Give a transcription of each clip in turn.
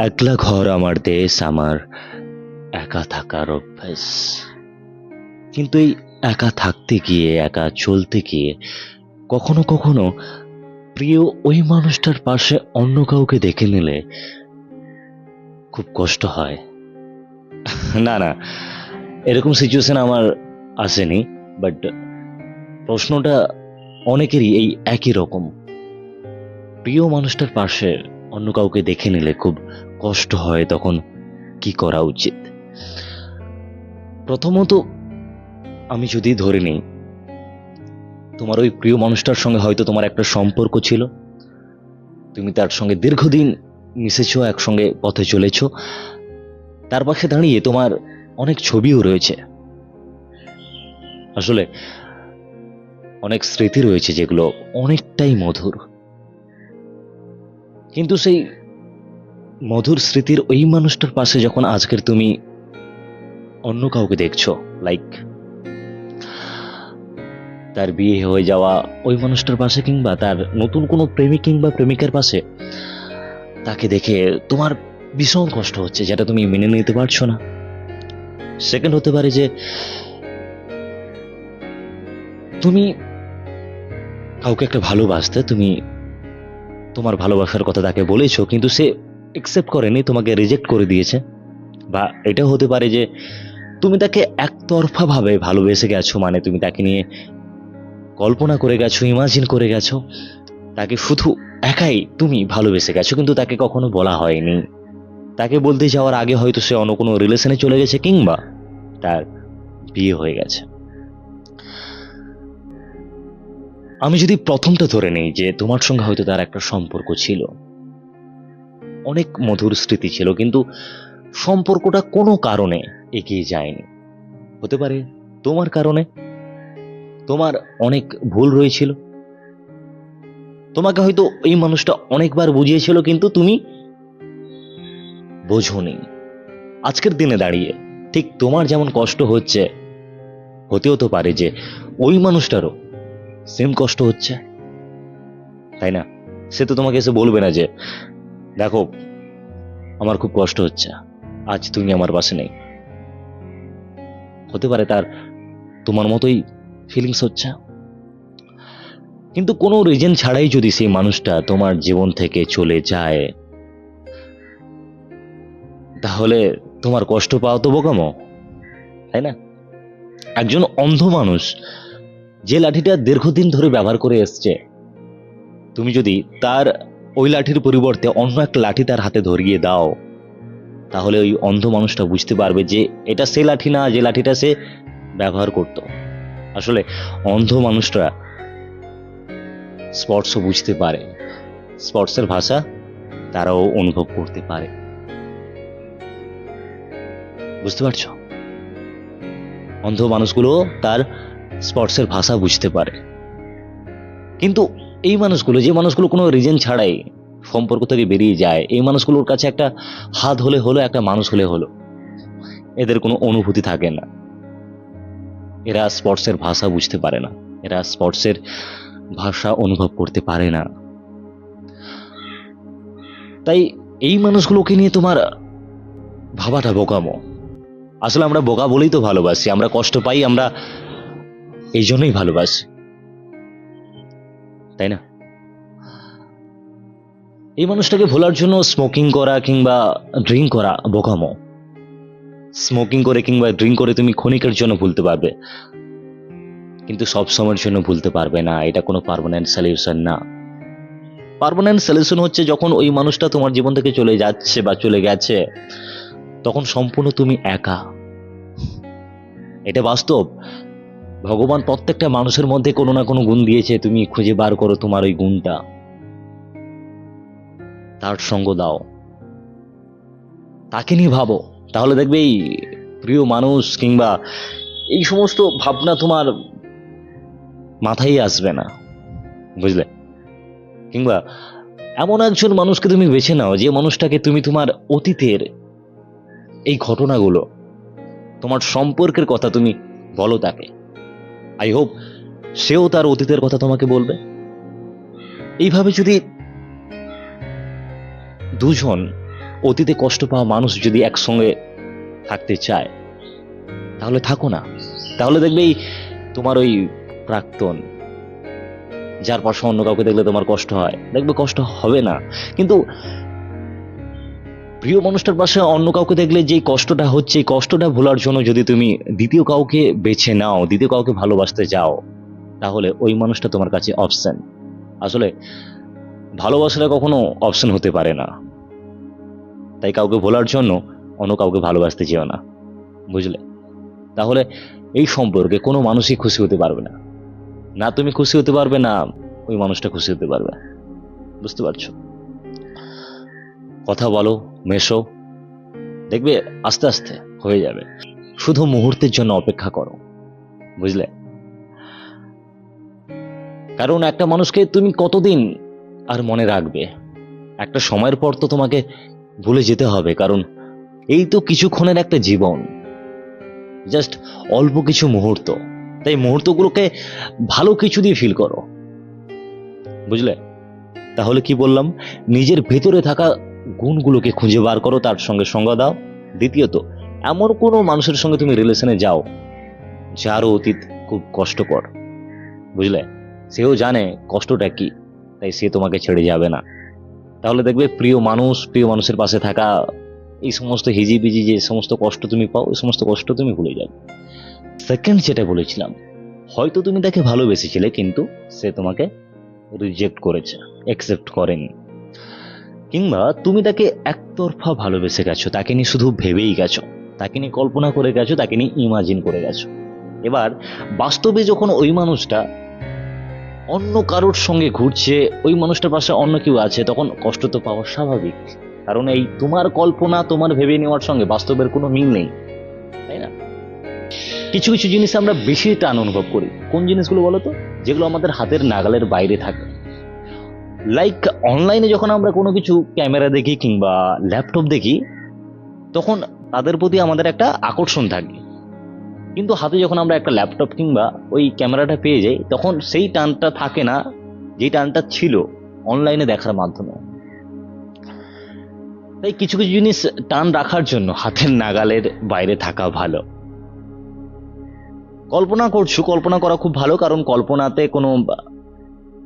একলা ঘর আমার দেশ, আমার একা থাকার অভ্যাস। কিন্তু এই একা থাকতে গিয়ে, একা চলতে গিয়ে কখনো কখনো প্রিয় ওই মানুষটার পাশে অন্য কাউকে দেখে নিলে খুব কষ্ট হয়। না না, এরকম সিচুয়েশন আমার আসেনি, বাট প্রশ্নটা অনেকেরই এই একই রকম। প্রিয় মানুষটার পাশে অন্য কাউকে দেখে নিলে খুব কষ্ট হয়, তখন কি করা উচিত? প্রথমত, আমি যদি ধরে নিই তোমার ওই প্রিয় মানুষটার সঙ্গে হয়তো তোমার একটা সম্পর্ক ছিল, তুমি তার সঙ্গে দীর্ঘদিন মিশেছো, একসঙ্গে পথে চলেছো, তার পাশে দাঁড়িয়ে তোমার অনেক ছবিও রয়েছে, আসলে অনেক স্মৃতি রয়েছে যেগুলো অনেকটাই মধুর। কিন্তু সেই মধুর স্মৃতির ওই মানুষটার পাশে যখন আজকের তুমি অন্য কাউকে দেখছো, লাইক তার বিয়ে হয়ে যাওয়া ওই মানুষটার পাশে, কিংবা তার নতুন কোনো প্রেমিক কিংবা প্রেমিকার পাশে, তাকে দেখে তোমার ভীষণ কষ্ট হচ্ছে, যেটা তুমি মেনে নিতে পারছো না। সেকেন্ড হতে পারে যে তুমি কাউকে একটা ভালোবাসতে, তুমি তোমার ভালোবাসার কথা তাকে বলেছো, কিন্তু সে একসেপ্ট করেনি, তোমাকে রিজেক্ট করে দিয়েছে। বা এটাও হতে পারে যে তুমি তাকে একতরফা ভাবে ভালোবেসে গেছো, মানে তুমি তাকে নিয়ে কল্পনা করে গেছো, ইমাজিন করে গেছো, তাকে শুধু একাই তুমি ভালোবেসে গেছো, কিন্তু তাকে কখনো বলা হয়নি। তাকে বলতে যাওয়ার আগে হয়তো সে অন্য কোনো রিলেশনে চলে গেছে, কিংবা তার বিয়ে হয়ে গেছে। আমি যদি প্রথমটা ধরে নেই যে তোমার সঙ্গে হয়তো তার একটা সম্পর্ক ছিল, অনেক মধুর স্মৃতি ছিল, কিন্তু সম্পর্কটা কোনো কারণে এগিয়ে যায়নি। হতে পারে তোমার কারণে, তোমার অনেক ভুল রয়েছিল, তোমাকে হয়তো এই মানুষটা অনেকবার বুঝিয়েছিল, কিন্তু তুমি বোঝোনি। আজকের দিনে দাঁড়িয়ে ঠিক তোমার যেমন কষ্ট হচ্ছে, হতেও তো পারে যে ওই মানুষটারও সেম কষ্ট হচ্ছে, তাই না? সে তো তোমাকে এসে বলবে না যে দেখো, আমার খুব কষ্ট হচ্ছে, আজ তুমি আমার পাশে নেই। হতে পারে তার তোমার মতোই ফিলিংস হচ্ছে, কিন্তু কোনো রিজন ছাড়াই যদি সেই মানুষটা তোমার জীবন থেকে চলে যায়, তাহলে তোমার কষ্ট পাওয়া তো বোকামো, তাই না? একজন অন্ধ মানুষ যে লাঠিটা দীর্ঘদিন ধরে ব্যবহার করে এসছে, তুমি যদি তার ওই লাঠির পরিবর্তে অন্য একটা লাঠি তার হাতে ধরিয়ে দাও, তাহলে ওই অন্ধ মানুষটা বুঝতে পারবে যে এটা সে লাঠি না যে লাঠিটা সে ব্যবহার করত। আসলে অন্ধ মানুষরা স্পর্শ বুঝতে পারে, স্পর্শের ভাষা তারাও অনুভব করতে পারে। বুঝতে পারছো? অন্ধ মানুষগুলো তার স্পর্শের ভাষা বুঝতে পারে, কিন্তু এই মানুষগুলো, যে মানুষগুলো কোনো রিজন ছাড়াই সম্পর্ক থেকে বেরিয়ে যায়, এই মানুষগুলোর কাছে একটা হাত হলে হলো, একটা মানুষ হলে হলো, এদের কোনো অনুভূতি থাকে না। এরা স্পর্শের ভাষা বুঝতে পারে না, এরা স্পর্শের ভাষা অনুভব করতে পারে না। তাই এই মানুষগুলোকে নিয়ে তোমার ভাবাটা বোকামো। আসলে আমরা বোকা বলেই তো ভালোবাসি, আমরা কষ্ট পাই, আমরা এই জন্যই ভালোবাসি, তাই না? এই মানুষটাকে ভোলার জন্য স্মোকিং করা কিংবা ড্রিঙ্ক করা বোকামো। স্মোকিং করে কিংবা ড্রিঙ্ক করে তুমি ক্ষণিকের জন্য ভুলতে পারবে, কিন্তু সব সময়ের জন্য ভুলতে পারবে না। এটা কোনো পার্মানেন্ট সলিউশন না। পার্মানেন্ট সলিউশন হচ্ছে যখন ওই মানুষটা তোমার জীবন থেকে চলে যাচ্ছে বা চলে গেছে, তখন সম্পূর্ণ তুমি একা। এটা বাস্তব। ভগবান প্রত্যেকটা মানুষের মধ্যে কোনো না কোনো গুণ দিয়েছে, তুমি খুঁজে বার করো তোমার ওই গুণটা, তার সঙ্গ দাও, তাকে নিয়ে ভাবো, তাহলে দেখবে এই প্রিয় মানুষ কিংবা এই সমস্ত ভাবনা তোমার মাথায় আসবে না, বুঝলে? কিংবা এমন একজন মানুষকে তুমি বেছে নাও, যে মানুষটাকে তুমি তোমার অতীতের এই ঘটনাগুলো, তোমার সম্পর্কের কথা তুমি বলো তাকে। আই হোপ সেও তার অতীতের কথা তোমাকে বলবে। এইভাবে যদি দুজন অতীতে কষ্ট পাওয়া মানুষ যদি একসঙ্গে থাকতে চায় তাহলে থাকো না। তাহলে দেখবে তোমার ওই প্রাক্তন যার পাশে অন্য কাউকে দেখলে তোমার কষ্ট হয়, দেখবে কষ্ট হবে না। কিন্তু প্রিয় মানুষটার পাশে অন্য কাউকে দেখলে যে কষ্টটা হচ্ছে, এই কষ্টটা ভোলার জন্য যদি তুমি দ্বিতীয় কাউকে বেছে নাও, দ্বিতীয় কাউকে ভালোবাসতে যাও, তাহলে ওই মানুষটা তোমার কাছে অপশন। আসলে ভালোবাসাটা কখনো অপশন হতে পারে না। তাই কাউকে ভোলার জন্য অন্য কাউকে ভালোবাসতে যেও না, বুঝলে? তাহলে এই সম্পর্কে কোনো মানুষই খুশি হতে পারবে না, না তুমি খুশি হতে পারবে, না ওই মানুষটা খুশি হতে পারবে। বুঝতে পারছো? কথা বলো, মেশো, দেখবে আস্তে আস্তে হয়ে যাবে। শুধু মুহূর্তের জন্য অপেক্ষা করো, বুঝলে? কারণ একটা মানুষকে তুমি কতদিন আর মনে রাখবে? একটা সময়ের পর তো তোমাকে ভুলে যেতে হবে, কারণ এই তো কিছুক্ষণের একটা জীবন, জাস্ট অল্প কিছু মুহূর্ত। তাই মুহূর্তগুলোকে ভালো কিছু দিয়ে ফিল করো, বুঝলে? তাহলে কি বললাম, নিজের ভেতরে থাকা গুণগুলোকে খুঁজে বার করো, তার সঙ্গে সঙ্গ দাও। দ্বিতীয়ত, এমন কোনো মানুষের সঙ্গে তুমি রিলেশনে যাও যার অতীত খুব কষ্টকর, বুঝলে? সেও জানে কষ্টটা কি, তাই সে তোমাকে ছেড়ে যাবে না। তাহলে দেখবে প্রিয় মানুষের পাশে থাকা, এই সমস্ত হিজিবিজি যে সমস্ত কষ্ট তুমি পাও, এই সমস্ত কষ্ট তুমি ভুলে যাবে। সেকেন্ড যেটা বলেছিলাম, হয়তো তুমি তাকে ভালোবেসেছিলে কিন্তু সে তোমাকে রিজেক্ট করেছে, অ্যাকসেপ্ট করেনি, কিংবা তুমি তাকে একতরফা ভালোবেসে গেছো, তাকে নিয়ে শুধু ভেবেই গেছো, তাকে নিয়ে কল্পনা করে গেছো, তাকে নিয়ে ইমাজিন করে গেছো। এবার বাস্তবে যখন ওই মানুষটা অন্য কারোর সঙ্গে ঘুরছে, ওই মানুষটার পাশে অন্য কেউ আছে, তখন কষ্ট তো পাওয়া স্বাভাবিক। কারণ এই তোমার কল্পনা, তোমার ভেবে নেওয়ার সঙ্গে বাস্তবের কোনো মিল নেই, তাই না? কিছু কিছু জিনিস আমরা বেশি টান অনুভব করি। কোন জিনিসগুলো বলো তো? যেগুলো আমাদের হাতের নাগালের বাইরে থাকে। লাইক অনলাইনে যখন আমরা কোনো কিছু ক্যামেরা দেখি কিংবা ল্যাপটপ দেখি, তখন তাদের প্রতি আমাদের একটা আকর্ষণ থাকে। কিন্তু হাতে যখন আমরা একটা ল্যাপটপ কিংবা ওই ক্যামেরাটা পেয়ে যাই, তখন সেই টানটা থাকে না, যে টানটা ছিল অনলাইনে দেখার মাধ্যমে। তাই কিছু কিছু জিনিস টান রাখার জন্য হাতের নাগালের বাইরে থাকা ভালো। কল্পনা করছো, কল্পনা করা খুব ভালো, কারণ কল্পনাতে কোনো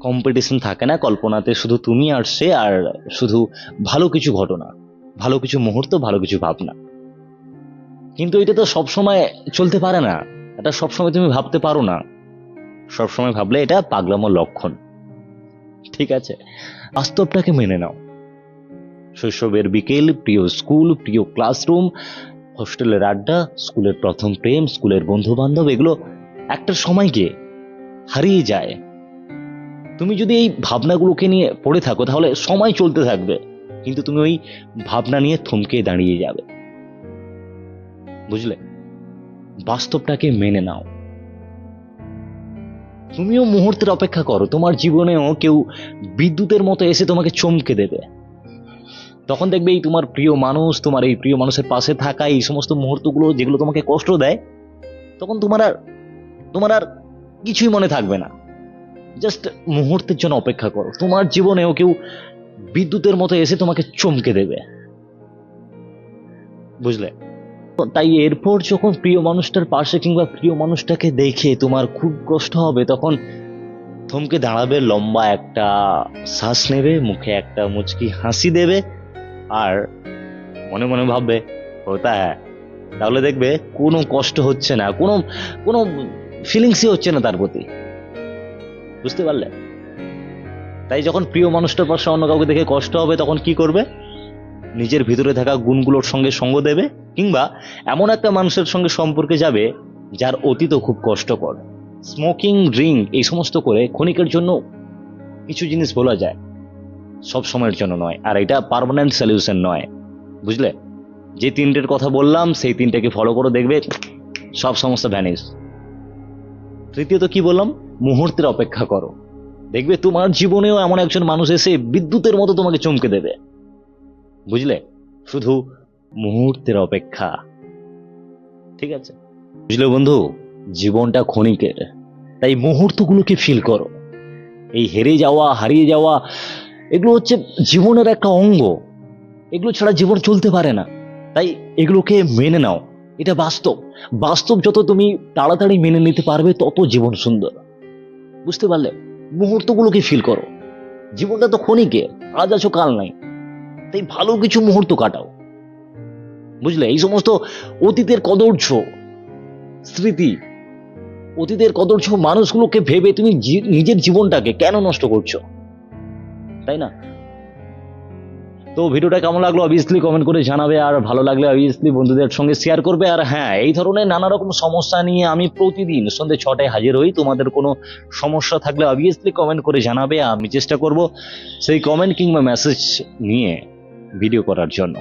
কম্পিটিশন থাকে না। কল্পনাতে শুধু তুমি আর সে, আর শুধু ভালো কিছু ঘটনা, ভালো কিছু মুহূর্ত, ভালো কিছু ভাবনা। কিন্তু এটা তো সবসময় চলতে পারে না, এটা সবসময় তুমি ভাবতে পারো না। সবসময় ভাবলে এটা পাগলামোর লক্ষণ, ঠিক আছে? বাস্তবটাকে মেনে নাও। শৈশবের বিকেল, প্রিয় স্কুল, প্রিয় ক্লাসরুম, হোস্টেলের আড্ডা, স্কুলের প্রথম প্রেম, স্কুলের বন্ধু বান্ধব, এগুলো একটা সময় গিয়ে হারিয়ে যায়। তুমি যদি এই ভাবনাগুলোকে নিয়ে পড়ে থাকো তাহলে সময় চলতে থাকবে, কিন্তু তুমি ওই ভাবনা নিয়ে থমকে দাঁড়িয়ে যাবে, বুঝলে? বাস্তবটাকে মেনে নাও। তুমিও মুহূর্তের অপেক্ষা করো, তোমার জীবনেও কেউ বিদ্যুতের মতো এসে তোমাকে চমকে দেবে। তখন দেখবে এই তোমার প্রিয় মানুষ, তোমার এই প্রিয় মানুষের পাশে থাকা এই সমস্ত মুহূর্তগুলো যেগুলো তোমাকে কষ্ট দেয়, তখন তোমার আর কিছুই মনে থাকবে না। জাস্ট মুহূর্তের জন্য অপেক্ষা করো, তোমার জীবনেও কেউ বিদ্যুতের মতো এসে তোমাকে চমকে দেবে, বুঝলে? তাই এরপর যখন প্রিয় মানুষটার পাশে কিংবা প্রিয় মানুষটাকে দেখে তোমার খুব কষ্ট হবে, তখন থমকে দাঁড়াবে, লম্বা একটা শ্বাস নেবে, মুখে একটা মুচকি হাসি দেবে, আর মনে মনে ভাববে হতা হ্যাঁ। তাহলে দেখবে কোনো কষ্ট হচ্ছে না, কোনো কোনো ফিলিংসই হচ্ছে না তার প্রতি, বুঝতে পারলে? তাই যখন প্রিয় মানুষটার পাশে অন্য কাউকে দেখে কষ্ট হবে, তখন কি করবে? নিজের ভিতরে থাকা গুণগুলোর সঙ্গে সঙ্গ দেবে, কিংবা এমন একটা মানুষের সঙ্গে সম্পর্কে যাবে যার অতীতও খুব কষ্টকর। স্মোকিং, ড্রিঙ্ক, এই সমস্ত করে ক্ষণিকের জন্য কিছু জিনিস বলা যায়, সব সময়ের জন্য নয়, আর এটা পার্মানেন্ট সলিউশন নয়, বুঝলে? যে তিনটের কথা বললাম সেই তিনটাকে ফলো করে দেখবে সব সমস্যা ভ্যানিশ। তৃতীয়ত কি বললাম? মুহূর্তের অপেক্ষা করো, দেখবে তোমার জীবনেও এমন একজন মানুষ এসে বিদ্যুতের মতো তোমাকে চমকে দেবে, বুঝলে? শুধু মুহূর্তের অপেক্ষা, ঠিক আছে? বুঝলে বন্ধু, জীবনটা ক্ষণিকের, তাই মুহূর্তগুলোকে ফিল করো। এই হেরে যাওয়া, হারিয়ে যাওয়া, এগুলো হচ্ছে জীবনের একটা অঙ্গ। এগুলো ছাড়া জীবন চলতে পারে না। তাই এগুলোকে মেনে নাও, এটা বাস্তব। বাস্তব যত তুমি তাড়াতাড়ি মেনে নিতে পারবে তত জীবন সুন্দর। বুঝতে পারলে? মুহূর্তগুলোকে ফিল করো। জীবনটা তো ক্ষণিকের, আজ আছো কাল নাই। তাই ভালো কিছু মুহূর্ত কাটাও। বুঝলে? এই সমস্ত অতীতের কদর্য স্মৃতি, অতীতের কদর্য মানুষগুলোকে ভেবে তুমি নিজের জীবনটাকে কেন নষ্ট করছো, তাই না? তো ভিডিওটা কেমন লাগলো অবভিয়াসলি কমেন্ট করে জানাবে, আর ভালো লাগলে অবভিয়াসলি বন্ধুদের সঙ্গে শেয়ার করবে। আর হ্যাঁ, এই ধরনের নানা রকম সমস্যা নিয়ে আমি প্রতিদিন সন্ধ্যে 6টায় হাজির হই। তোমাদের কোনো সমস্যা থাকলে অবভিয়াসলি কমেন্ট করে জানাবে, আমি চেষ্টা করব সেই কমেন্ট কিংবা মেসেজ নিয়ে ভিডিও করার জন্য।